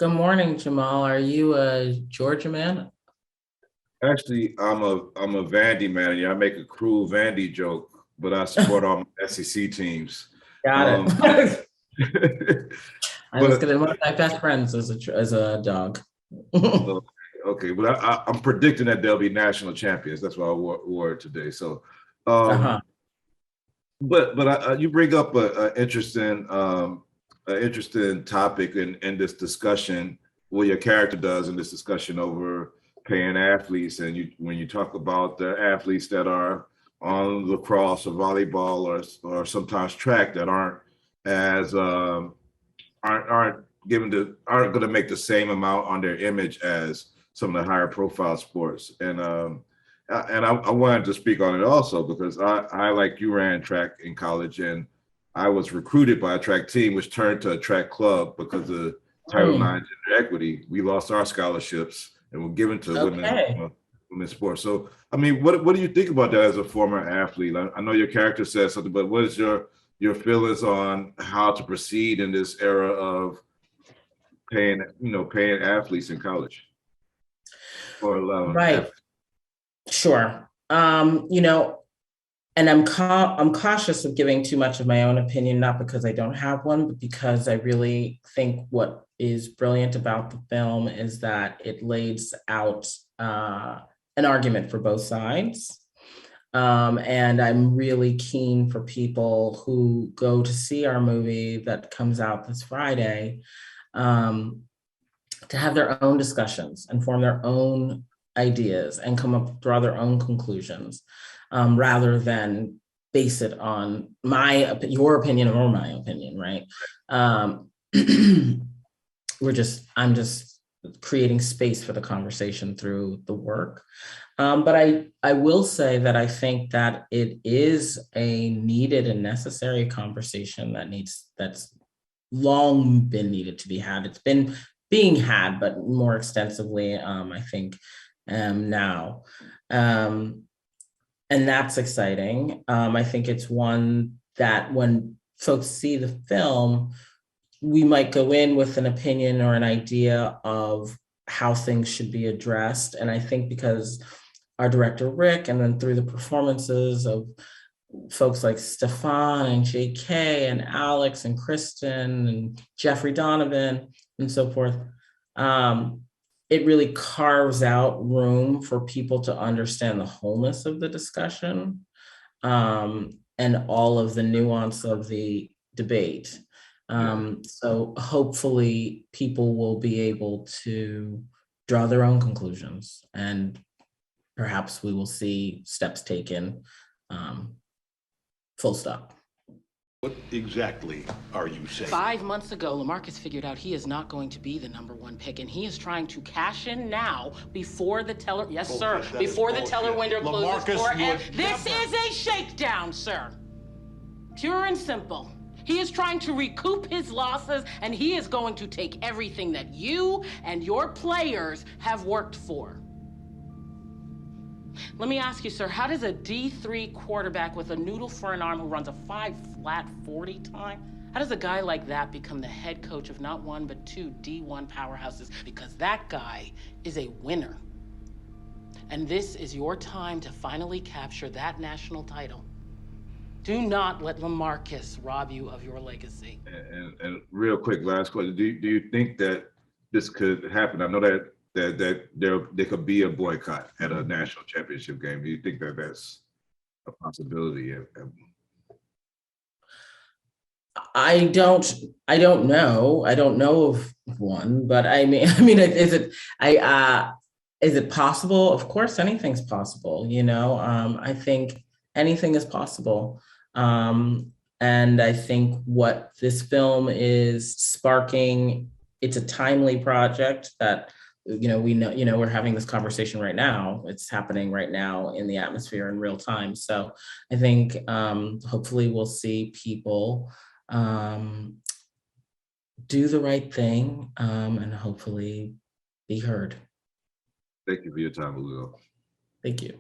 Good morning, Jamal. Are you a Georgia man? Actually, I'm a Vandy man. Yeah, I make a cruel Vandy joke, but I support all my SEC teams. Got Um, it. I was but gonna one of my best friends as a dog. okay, but I'm predicting that they'll be national champions. That's why I wore it today. So, um, Uh-huh. but you bring up a interesting topic in this discussion. What your character does in this discussion over paying athletes, and when you talk about the athletes that are on lacrosse or volleyball or sometimes track that as aren't given the aren't going to make the same amount on their image as some of the higher profile sports. And I wanted to speak on it also because I like you ran track in college, and I was recruited by a track team which turned to a track club because of Title Hmm. IX gender equity. We lost our scholarships and were given to Okay. women's sports. So I mean, what do you think about that as a former athlete? I know your character says something, but what is your feelings on how to proceed in this era of paying athletes in college or allowing Right. athletes? Sure. And I'm cautious of giving too much of my own opinion, not because I don't have one, but because I really think what is brilliant about the film is that it lays out an argument for both sides. And I'm really keen for people who go to see our movie that comes out this Friday, um, to have their own discussions and form their own ideas and come up, draw their own conclusions, rather than base it on your opinion or my opinion, right? Um, I'm just creating space for the conversation through the work. But I will say that I think that it is a needed and necessary conversation that's long been needed to be had. It's been being had, but more extensively, I think, now. Um, and that's exciting. I think it's one that when folks see the film, we might go in with an opinion or an idea of how things should be addressed. And I think because our director, Rick, and then through the performances of folks like Stefan and JK and Alex and Kristen and Jeffrey Donovan and so forth, um, it really carves out room for people to understand the wholeness of the discussion, and all of the nuance of the debate. Yeah, So hopefully people will be able to draw their own conclusions, and perhaps we will see steps taken, um, full stop. What exactly are you saying? 5 months ago, Lamarcus figured out he is not going to be the #1 pick, and he is trying to cash in now before the teller. Yes, sir. Bullshit, that is Before the bullshit. teller window closes. Lamarcus, This is a shakedown, sir. Pure and simple. He is trying to recoup his losses, and he is going to take everything that you and your players have worked for. Let me ask you, sir, how does a D3 quarterback with a noodle for an arm who runs a 5 flat 40 time, how does a guy like that become the head coach of not one, but two D1 powerhouses? Because that guy is a winner. And this is your time to finally capture that national title. Do not let Lamarcus rob you of your legacy. and real quick, last question: do you think that this could happen? I know that there could be a boycott at a national championship game. Do you think that that's a possibility? I don't, I don't know. I don't know of one, but I mean, is it possible? Of course, anything's possible, you know? I think anything is possible. And I think what this film is sparking, it's a timely project that, we're having this conversation right now. It's happening right now in the atmosphere in real time. So I think, hopefully we'll see people, um, do the right thing, and hopefully be heard. Thank you for your time, Julio. Thank you.